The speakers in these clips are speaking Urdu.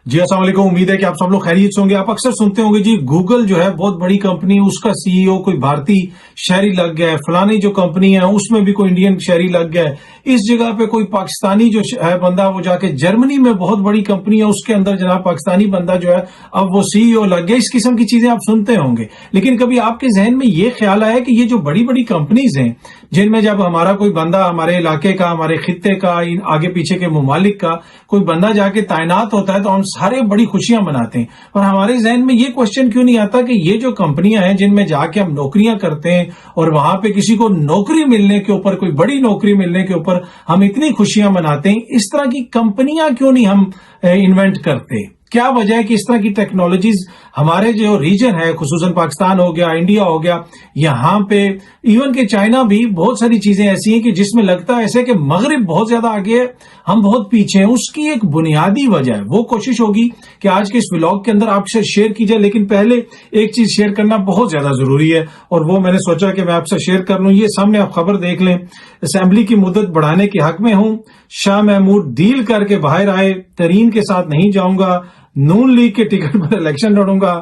جی السلام علیکم، امید ہے کہ آپ سب لوگ خیریت سے ہوں گے۔ آپ اکثر سنتے ہوں گے جی گوگل جو ہے بہت بڑی کمپنی، اس کا سی ای او کوئی بھارتی شہری لگ گیا ہے، فلانی جو کمپنی ہے اس میں بھی کوئی انڈین شہری لگ گیا ہے، اس جگہ پہ کوئی پاکستانی جو ہے بندہ وہ جا کے جرمنی میں بہت بڑی کمپنی ہے اس کے اندر جناب پاکستانی بندہ جو ہے اب وہ سی ای او لگ گیا۔ اس قسم کی چیزیں آپ سنتے ہوں گے، لیکن کبھی آپ کے ذہن میں یہ خیال آیا کہ یہ جو بڑی بڑی کمپنیز ہیں جن میں جب ہمارا کوئی بندہ ہمارے علاقے کا، ہمارے خطے کا، آگے پیچھے کے ممالک کا کوئی بندہ جا کے تعینات ہوتا ہے تو ہم سارے بڑی خوشیاں مناتے ہیں، اور ہمارے ذہن میں یہ کوشچن کیوں نہیں آتا کہ یہ جو کمپنیاں ہیں جن میں جا کے ہم نوکریاں کرتے ہیں اور وہاں پہ کسی کو نوکری ملنے کے اوپر، کوئی بڑی نوکری ملنے کے اوپر ہم اتنی خوشیاں مناتے ہیں، اس طرح کی کمپنیاں کیوں نہیں ہم انوینٹ کرتے؟ کیا وجہ ہے کہ اس طرح کی ٹیکنالوجیز ہمارے جو ریجن ہے، خصوصاً پاکستان ہو گیا، انڈیا ہو گیا، یہاں پہ ایون کہ چائنا بھی بہت ساری چیزیں ایسی ہیں کہ جس میں لگتا ہے ایسے کہ مغرب بہت زیادہ آگے ہے، ہم بہت پیچھے ہیں۔ اس کی ایک بنیادی وجہ ہے، وہ کوشش ہوگی کہ آج کے اس ولاگ کے اندر آپ سے شیئر کی جائے، لیکن پہلے ایک چیز شیئر کرنا بہت زیادہ ضروری ہے، اور وہ میں نے سوچا کہ میں آپ سے شیئر کر لوں۔ یہ سامنے آپ خبر دیکھ لیں، اسمبلی کی مدت بڑھانے کے حق میں ہوں، شاہ محمود ڈیل کر کے باہر آئے، ترین کے ساتھ نہیں جاؤں گا، نون لیگ کے ٹکٹ پر الیکشن لڑوں گا،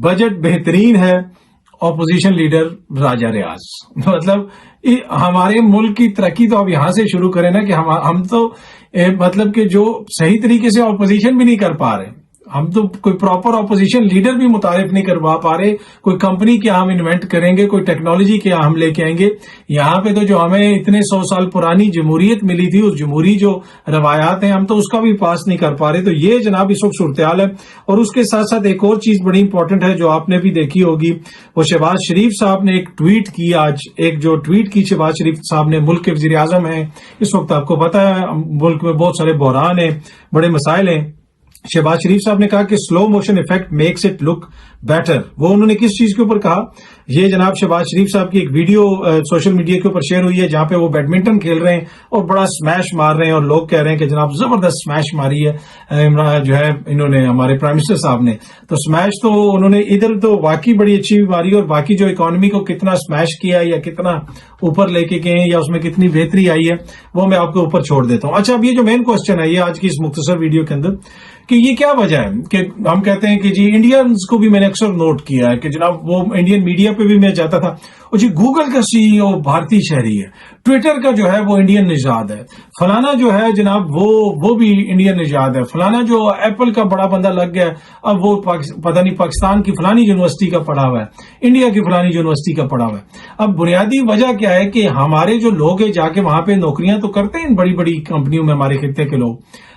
بجٹ بہترین ہے، اپوزیشن لیڈر راجہ ریاض۔ مطلب ہمارے ملک کی ترقی تو اب یہاں سے شروع کریں نا کہ ہم تو مطلب کہ جو صحیح طریقے سے اپوزیشن بھی نہیں کر پا رہے، ہم تو کوئی پراپر اپوزیشن لیڈر بھی متعارف نہیں کروا پا رہے، کوئی کمپنی کیا ہم انوینٹ کریں گے، کوئی ٹیکنالوجی کیا ہم لے کے آئیں گے۔ یہاں پہ تو جو ہمیں اتنے 100 سال پرانی جمہوریت ملی تھی، اس جمہوری جو روایات ہیں ہم تو اس کا بھی پاس نہیں کر پا رہے۔ تو یہ جناب اس وقت صورتحال ہے، اور اس کے ساتھ ساتھ ایک اور چیز بڑی امپورٹنٹ ہے جو آپ نے بھی دیکھی ہوگی، وہ شہباز شریف صاحب نے ایک ٹویٹ کی آج، ایک جو ٹویٹ کی شہباز شریف صاحب نے، ملک کے وزیر اعظم ہیں اس وقت، آپ کو پتا ہے ملک میں بہت سارے بحران ہیں، بڑے مسائل ہیں۔ شہباز شریف صاحب نے کہا کہ slow motion effect makes it look better. وہ انہوں نے کس چیز کے اوپر کہا؟ یہ جناب شہباز شریف صاحب کی ایک ویڈیو سوشل میڈیا کے اوپر شیئر ہوئی ہے جہاں پہ وہ بیڈمنٹن کھیل رہے ہیں اور بڑا سمیش مار رہے ہیں، اور لوگ کہہ رہے ہیں کہ جناب زبردست سمیش ماری ہے عمران جو ہے انہوں نے، ہمارے پرائم منسٹر صاحب نے۔ تو سمیش تو انہوں نے ادھر تو واقعی بڑی اچھی ماری، اور باقی جو اکانومی کو کتنا سمیش کیا یا کتنا اوپر لے کے گئے یا اس میں کتنی بہتری آئی ہے وہ میں آپ کے اوپر چھوڑ دیتا ہوں۔ اچھا، اب یہ جو مین کوسچن ہے یہ آج کی اس مختصر ویڈیو کے اندر کہ یہ کیا وجہ ہے کہ ہم کہتے ہیں کہ جی انڈینز کو بھی میں نے اکثر نوٹ کیا ہے کہ جناب وہ انڈین میڈیا پہ بھی میں جاتا تھا، اور جی گوگل کا سی ای او بھارتی شہری ہے، ٹویٹر کا جو ہے وہ انڈین نژاد ہے، فلانا جو ہے جناب وہ بھی انڈین نژاد ہے، فلانا جو ایپل کا بڑا بندہ لگ گیا اب وہ پتہ نہیں پاکستان کی فلانی یونیورسٹی کا پڑھا ہوا ہے، انڈیا کی فلانی یونیورسٹی کا پڑھا ہوا ہے۔ اب بنیادی وجہ کیا ہے کہ ہمارے جو لوگ ہیں جا کے وہاں پہ نوکریاں تو کرتے ہیں ان بڑی بڑی کمپنیوں میں ہمارے خطے کے لوگ،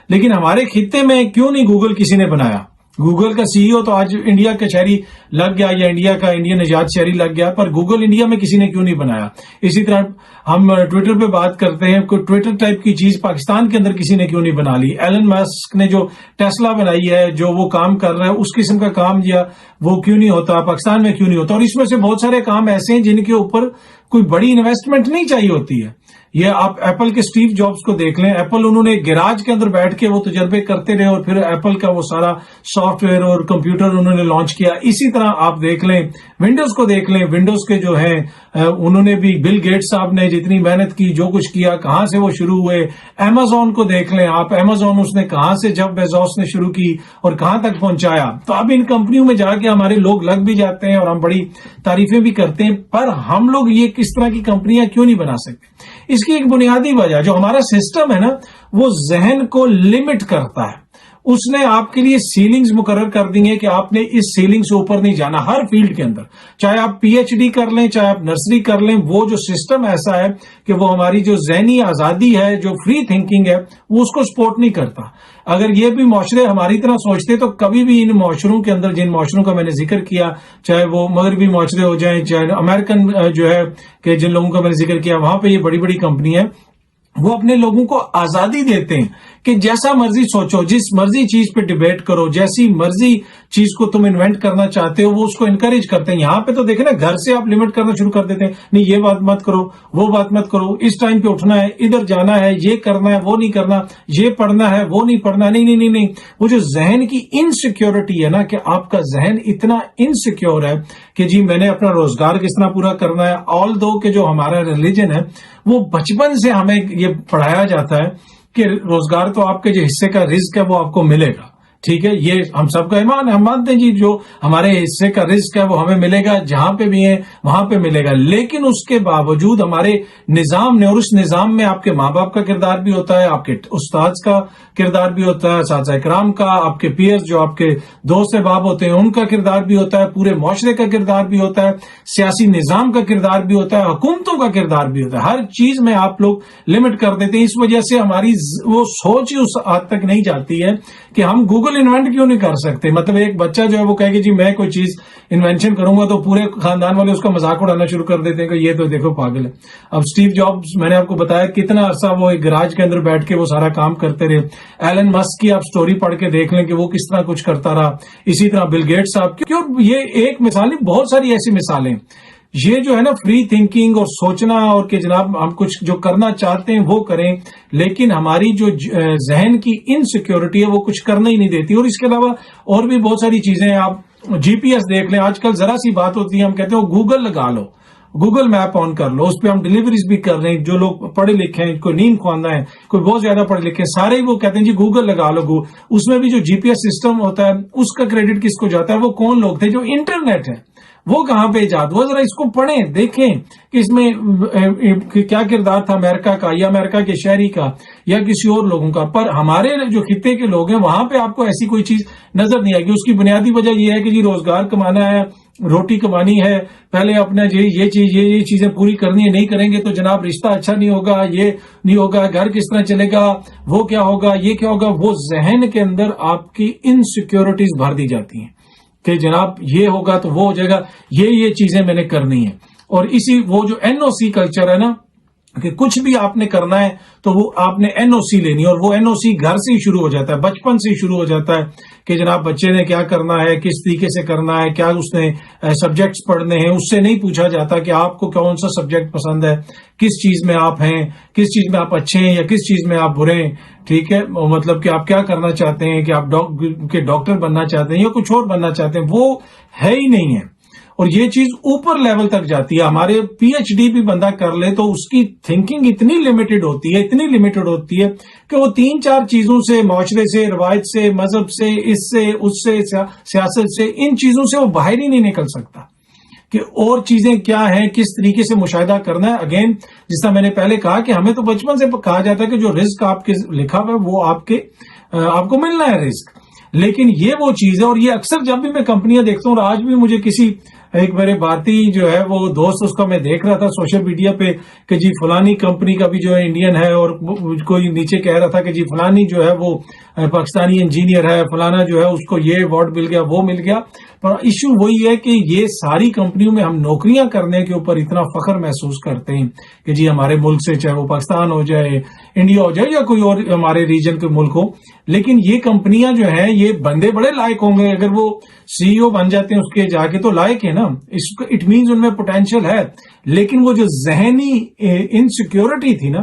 لیکن ہمارے خطے میں کیوں نہیں گوگل کسی نے بنایا؟ گوگل کا سی ای او تو آج انڈیا کا شہری لگ گیا یا انڈیا کا انڈین نژاد شہری لگ گیا، پر گوگل انڈیا میں کسی نے کیوں نہیں بنایا؟ اسی طرح ہم ٹویٹر پہ بات کرتے ہیں، کوئی ٹویٹر ٹائپ کی چیز پاکستان کے اندر کسی نے کیوں نہیں بنا لی؟ ایلن مسک نے جو ٹیسلا بنائی ہے، جو وہ کام کر رہا ہے، اس قسم کا کام یا وہ کیوں نہیں ہوتا پاکستان میں، کیوں نہیں ہوتا؟ اور اس میں سے بہت سارے کام ایسے ہیں جن کے اوپر کوئی بڑی انویسٹمنٹ نہیں چاہیے ہوتی ہے۔ یہ آپ ایپل کے اسٹیو جابز کو دیکھ لیں، ایپل انہوں نے گیراج کے اندر بیٹھ کے وہ تجربے کرتے رہے، اور پھر ایپل کا وہ سارا سافٹ ویئر اور کمپیوٹر انہوں نے لانچ کیا۔ اسی طرح آپ دیکھ لیں ونڈوز کو، دیکھ لیں ونڈوز کے جو ہیں انہوں نے بھی، بل گیٹس صاحب نے جتنی محنت کی، جو کچھ کیا، کہاں سے وہ شروع ہوئے۔ امیزون کو دیکھ لیں آپ، امیزون اس نے کہاں سے جب بیزوس نے شروع کی اور کہاں تک پہنچایا۔ تو اب ان کمپنیوں میں جا کے ہمارے لوگ لگ بھی جاتے ہیں اور ہم بڑی تعریفیں بھی کرتے ہیں، پر ہم لوگ یہ کس طرح کی کمپنیاں کیوں نہیں بنا سکتے؟ اس کی ایک بنیادی وجہ، جو ہمارا سسٹم ہے نا وہ ذہن کو لمٹ کرتا ہے، اس نے آپ کے لیے سیلنگز مقرر کر دی ہیں کہ آپ نے اس سیلنگ سے اوپر نہیں جانا ہر فیلڈ کے اندر، چاہے آپ پی ایچ ڈی کر لیں، چاہے آپ نرسری کر لیں۔ وہ جو سسٹم ایسا ہے کہ وہ ہماری جو ذہنی آزادی ہے، جو فری تھنکنگ ہے، وہ اس کو سپورٹ نہیں کرتا۔ اگر یہ بھی معاشرے ہماری طرح سوچتے تو کبھی بھی ان معاشروں کے اندر، جن معاشروں کا میں نے ذکر کیا، چاہے وہ مغربی معاشرے ہو جائیں، چاہے امریکن جو ہے کہ جن لوگوں کا میں نے ذکر کیا، وہاں پہ یہ بڑی بڑی کمپنی ہیں، وہ اپنے لوگوں کو آزادی دیتے ہیں کہ جیسا مرضی سوچو، جس مرضی چیز پہ ڈیبیٹ کرو، جیسی مرضی چیز کو تم انوینٹ کرنا چاہتے ہو وہ اس کو انکریج کرتے ہیں۔ یہاں پہ تو دیکھیں نا، گھر سے آپ لمٹ کرنا شروع کر دیتے ہیں، نہیں یہ بات مت کرو، وہ بات مت کرو، اس ٹائم پہ اٹھنا ہے، ادھر جانا ہے، یہ کرنا ہے، وہ نہیں کرنا، یہ پڑھنا ہے، وہ نہیں پڑھنا، نہیں۔ وہ جو ذہن کی انسیکیورٹی ہے نا، کہ آپ کا ذہن اتنا انسیکیور ہے کہ جی میں نے اپنا روزگار کس طرح پورا کرنا ہے۔ آل دو کہ جو ہمارا ریلیجن ہے وہ بچپن سے ہمیں یہ پڑھایا جاتا ہے کہ روزگار تو آپ کے جو حصے کا رزق ہے وہ آپ کو ملے گا، ٹھیک ہے، یہ ہم سب کا ایمان ہے، ہم مانتے ہیں جی جو ہمارے حصے کا رزق ہے وہ ہمیں ملے گا، جہاں پہ بھی ہے وہاں پہ ملے گا، لیکن اس کے باوجود ہمارے نظام نے، اور اس نظام میں آپ کے ماں باپ کا کردار بھی ہوتا ہے، آپ کے استاد کا کردار بھی ہوتا ہے، اساتذہ کرام کا، آپ کے پیئرز جو آپ کے دوست احباب ہوتے ہیں ان کا کردار بھی ہوتا ہے، پورے معاشرے کا کردار بھی ہوتا ہے، سیاسی نظام کا کردار بھی ہوتا ہے، حکومتوں کا کردار بھی ہوتا ہے، ہر چیز میں آپ لوگ لمٹ کر دیتے ہیں۔ اس وجہ سے ہماری وہ سوچ ہی اس حد تک نہیں جاتی ہے کہ ہم گوگل انوینٹ کیوں نہیں کر سکتے۔ مطلب ایک بچہ جو ہے وہ کہے کہ جی میں کوئی چیز انوینشن کروں گا تو پورے خاندان والے اس کا مذاق اڑانا شروع کر دیتے ہیں کہ یہ تو دیکھو پاگل ہے۔ اب اسٹیو جابز، میں نے آپ کو بتایا کتنا عرصہ وہ ایک گراج کے اندر بیٹھ کے وہ سارا کام کرتے رہے۔ ایلن مسک کی آپ سٹوری پڑھ کے دیکھ لیں کہ وہ کس طرح کچھ کرتا رہا، اسی طرح بل گیٹس صاحب کی، اور یہ ایک مثال نہیں، بہت ساری ایسی مثالیں۔ یہ جو ہے نا فری تھنکنگ اور سوچنا، اور کہ جناب ہم کچھ جو کرنا چاہتے ہیں وہ کریں، لیکن ہماری جو ذہن کی انسیکیورٹی ہے وہ کچھ کرنا ہی نہیں دیتی۔ اور اس کے علاوہ اور بھی بہت ساری چیزیں ہیں، آپ جی پی ایس دیکھ لیں، آج کل ذرا سی بات ہوتی ہے ہم کہتے ہیں وہ گوگل لگا لو، گوگل میپ آن کر لو، اس پہ ہم ڈیلیوریز بھی کر رہے ہیں۔ جو لوگ پڑھے لکھے ہیں، کوئی نیند خواندہ ہے، کوئی بہت زیادہ پڑھے لکھے ہیں، سارے ہی وہ کہتے ہیں جی گوگل لگا لو۔ اس میں بھی جو جی پی ایس سسٹم ہوتا ہے اس کا کریڈٹ کس کو جاتا ہے؟ وہ کون لوگ تھے؟ جو انٹرنیٹ ہے وہ کہاں پہ ایجاد ہوا؟ ذرا اس کو پڑھیں، دیکھیں کہ اس میں کیا کردار تھا امریکہ کا، یا امریکہ کے شہری کا، یا کسی اور لوگوں کا۔ پر ہمارے جو خطے کے لوگ ہیں وہاں پہ آپ کو ایسی کوئی چیز نظر نہیں آئے گی۔ اس کی بنیادی وجہ یہ ہے کہ جی روزگار کمانا ہے، روٹی کمانی ہے، پہلے اپنا یہ چیزیں پوری کرنی ہے، نہیں کریں گے تو جناب رشتہ اچھا نہیں ہوگا، یہ نہیں ہوگا، گھر کس طرح چلے گا، وہ کیا ہوگا، یہ کیا ہوگا۔ وہ ذہن کے اندر آپ کی انسیکیورٹیز بھر دی جاتی ہیں کہ جناب یہ ہوگا تو وہ ہو جائے گا، یہ چیزیں میں نے کرنی ہے۔ اور اسی وہ جو این او سی کلچر ہے نا، کہ کچھ بھی آپ نے کرنا ہے تو وہ آپ نے این او سی لینی ہے، اور وہ این او سی گھر سے ہی شروع ہو جاتا ہے، بچپن سے ہی شروع ہو جاتا ہے کہ جناب بچے نے کیا کرنا ہے، کس طریقے سے کرنا ہے، کیا اس نے سبجیکٹس پڑھنے ہیں۔ اس سے نہیں پوچھا جاتا کہ آپ کو کون سا سبجیکٹ پسند ہے، کس چیز میں آپ ہیں، کس چیز میں آپ اچھے ہیں یا کس چیز میں آپ برے ہیں، ٹھیک ہے، مطلب کہ آپ کیا کرنا چاہتے ہیں، کہ آپ ڈاکٹر بننا چاہتے ہیں یا کچھ اور بننا چاہتے ہیں، وہ ہے ہی نہیں ہے۔ اور یہ چیز اوپر لیول تک جاتی ہے، ہمارے پی ایچ ڈی بھی بندہ کر لے تو اس کی تھنکنگ اتنی لمیٹڈ ہوتی ہے کہ وہ 3-4 چیزوں سے، معاشرے سے، روایت سے، مذہب سے، اس سے سیاست سے، ان چیزوں سے وہ باہر ہی نہیں نکل سکتا کہ اور چیزیں کیا ہیں، کس طریقے سے مشاہدہ کرنا ہے۔ اگین جس طرح میں نے پہلے کہا کہ ہمیں تو بچپن سے کہا جاتا ہے کہ جو رزق آپ کے لکھا ہوا ہے وہ آپ کو ملنا ہے رزق، لیکن یہ وہ چیز ہے۔ اور یہ اکثر جب بھی میں کمپنیاں دیکھتا ہوں، اور آج بھی مجھے کسی ایک میرے بھارتی جو ہے وہ دوست، اس کا میں دیکھ رہا تھا سوشل میڈیا پہ کہ جی فلانی کمپنی کا بھی جو ہے انڈین ہے، اور کوئی نیچے کہہ رہا تھا کہ جی فلانی جو ہے وہ پاکستانی انجینئر ہے، فلانا جو ہے اس کو یہ ایوارڈ مل گیا، وہ مل گیا۔ پر ایشو وہی ہے کہ یہ ساری کمپنیوں میں ہم نوکریاں کرنے کے اوپر اتنا فخر محسوس کرتے ہیں کہ جی ہمارے ملک سے، چاہے وہ پاکستان ہو جائے، انڈیا ہو جائے، یا کوئی اور ہمارے ریجن کے ملک ہو، لیکن یہ کمپنیاں جو ہیں یہ بندے بڑے لائق ہوں گے، اگر وہ سی ای او بن جاتے ہیں اس کے جا کے تو لائق ہے نا، اٹ مینز ان میں پوٹینشیل ہے، لیکن وہ جو ذہنی انسیکیورٹی تھی نا،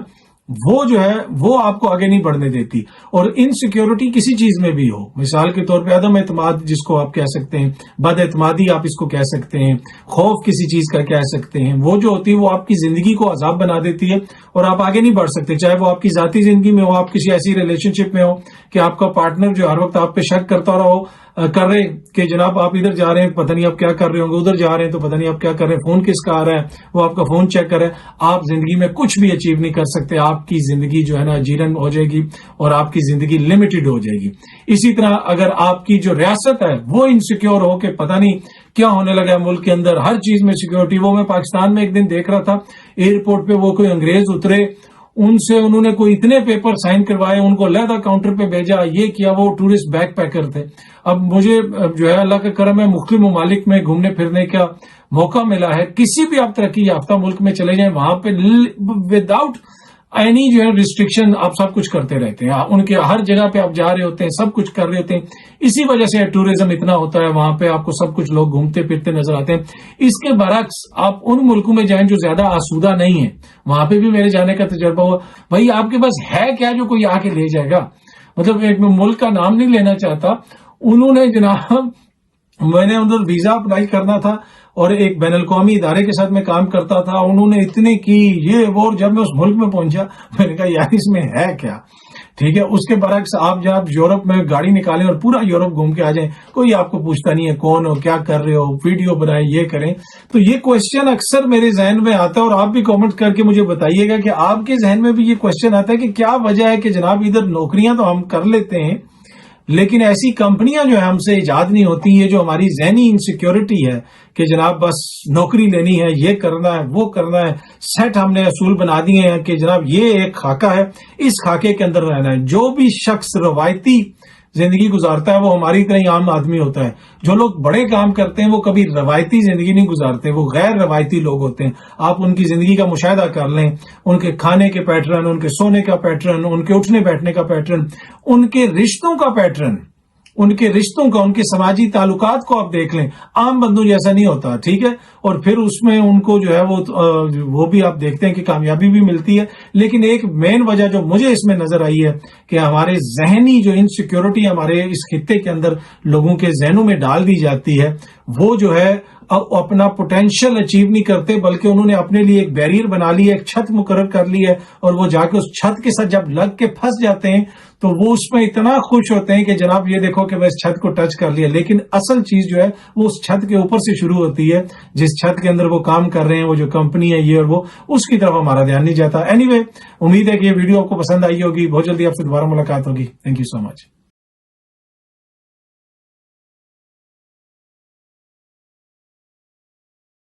وہ جو ہے وہ آپ کو آگے نہیں بڑھنے دیتی۔ اور انسیکیورٹی کسی چیز میں بھی ہو، مثال کے طور پہ عدم اعتماد جس کو آپ کہہ سکتے ہیں، بد اعتمادی آپ اس کو کہہ سکتے ہیں، خوف کسی چیز کا کہہ سکتے ہیں، وہ جو ہوتی ہے وہ آپ کی زندگی کو عذاب بنا دیتی ہے اور آپ آگے نہیں بڑھ سکتے، چاہے وہ آپ کی ذاتی زندگی میں ہو، آپ کسی ایسی ریلیشن شپ میں ہو کہ آپ کا پارٹنر جو ہر وقت آپ پہ شک کرتا رہو، کر رہے کہ جناب آپ ادھر جا رہے ہیں پتہ نہیں آپ کیا کر رہے ہوں گے، ادھر جا رہے ہیں تو پتہ نہیں آپ کیا کر رہے ہیں، فون کس کا آ رہا ہے، وہ آپ کا فون چیک کر رہے ہیں، آپ زندگی میں کچھ بھی اچیو نہیں کر سکتے، آپ کی زندگی جو ہے نا جیرن ہو جائے گی اور آپ کی زندگی لمیٹڈ ہو جائے گی۔ اسی طرح اگر آپ کی جو ریاست ہے وہ انسیکیور ہو کہ پتہ نہیں کیا ہونے لگا ہے ملک کے اندر، ہر چیز میں سیکیورٹی، وہ میں پاکستان میں ایک دن دیکھ رہا تھا ایئرپورٹ پہ، وہ کوئی انگریز اترے، ان سے انہوں نے کوئی اتنے پیپر سائن کروائے، ان کو علیحدہ کاؤنٹر پہ بھیجا، یہ کیا، وہ ٹورسٹ بیک پیکر تھے۔ اب مجھے جو ہے اللہ کا کرم ہے مختلف ممالک میں گھومنے پھرنے کا موقع ملا ہے، کسی بھی آپ ترقی یافتہ ملک میں چلے جائیں وہاں پہ وداؤٹ اینی جو ہے ریسٹرکشن آپ سب کچھ کرتے رہتے ہیں، ان کے ہر جگہ پہ آپ جا رہے ہوتے ہیں، سب کچھ کر رہے ہوتے ہیں، اسی وجہ سے ٹورزم اتنا ہوتا ہے وہاں پہ، آپ کو سب کچھ لوگ گھومتے پھرتے نظر آتے ہیں۔ اس کے برعکس آپ ان ملکوں میں جائیں جو زیادہ آسودہ نہیں ہیں، وہاں پہ بھی میرے جانے کا تجربہ ہوا، بھائی آپ کے پاس ہے کیا جو کوئی آ کے لے جائے گا، مطلب ایک ملک کا نام نہیں لینا چاہتا، انہوں نے جناب، میں نے ادھر ویزا اپلائی کرنا تھا اور ایک بین الاقوامی ادارے کے ساتھ میں کام کرتا تھا، انہوں نے اتنے کی یہ وہ، جب میں اس ملک میں پہنچا میں نے کہا یار اس میں ہے کیا، ٹھیک ہے. اس کے برعکس آپ جب یورپ میں گاڑی نکالیں اور پورا یورپ گھوم کے آ جائیں, کوئی آپ کو پوچھتا نہیں ہے کون ہو, کیا کر رہے ہو, ویڈیو بنائیں, یہ کریں. تو یہ کوشچن اکثر میرے ذہن میں آتا ہے, اور آپ بھی کامنٹ کر کے مجھے بتائیے گا کہ آپ کے ذہن میں بھی یہ کوشچن آتا ہے کہ کیا وجہ ہے کہ جناب ادھر نوکریاں تو ہم کر لیتے ہیں لیکن ایسی کمپنیاں جو ہے ہم سے ایجاد نہیں ہوتی. یہ جو ہماری ذہنی انسیکیورٹی ہے کہ جناب بس نوکری لینی ہے, یہ کرنا ہے, وہ کرنا ہے, سیٹ ہم نے اصول بنا دیے ہیں کہ جناب یہ ایک خاکہ ہے, اس خاکے کے اندر رہنا ہے. جو بھی شخص روایتی زندگی گزارتا ہے وہ ہماری طرح ہی عام آدمی ہوتا ہے. جو لوگ بڑے کام کرتے ہیں وہ کبھی روایتی زندگی نہیں گزارتے, وہ غیر روایتی لوگ ہوتے ہیں. آپ ان کی زندگی کا مشاہدہ کر لیں, ان کے کھانے کے پیٹرن, ان کے سونے کا پیٹرن, ان کے اٹھنے بیٹھنے کا پیٹرن, ان کے رشتوں کا پیٹرن, ان کے رشتوں کا, ان کے سماجی تعلقات کو آپ دیکھ لیں. عام بندوں جیسا نہیں ہوتا, ٹھیک ہے. اور پھر اس میں ان کو جو ہے وہ بھی آپ دیکھتے ہیں کہ کامیابی بھی ملتی ہے. لیکن ایک مین وجہ جو مجھے اس میں نظر آئی ہے کہ ہمارے ذہنی جو انسیکیورٹی ہمارے اس خطے کے اندر لوگوں کے ذہنوں میں ڈال دی جاتی ہے, وہ جو ہے اپنا پوٹینشیل اچیو نہیں کرتے, بلکہ انہوں نے اپنے لیے ایک بیریئر بنا لی ہے, ایک چھت مقرر کر لی ہے, اور وہ جا کے اس چھت کے ساتھ جب لگ کے پھنس جاتے ہیں تو وہ اس میں اتنا خوش ہوتے ہیں کہ جناب یہ دیکھو کہ میں اس چھت کو ٹچ کر لیا. لیکن اصل چیز جو ہے وہ اس چھت کے اوپر سے شروع ہوتی ہے, جس چھت کے اندر وہ کام کر رہے ہیں, وہ جو کمپنی ہے یہ اور وہ, اس کی طرف ہمارا دھیان نہیں جاتا. اینی وے, امید ہے کہ یہ ویڈیو آپ کو پسند آئی ہوگی. بہت جلدی آپ سے دوبارہ ملاقات ہوگی. Thank you so much.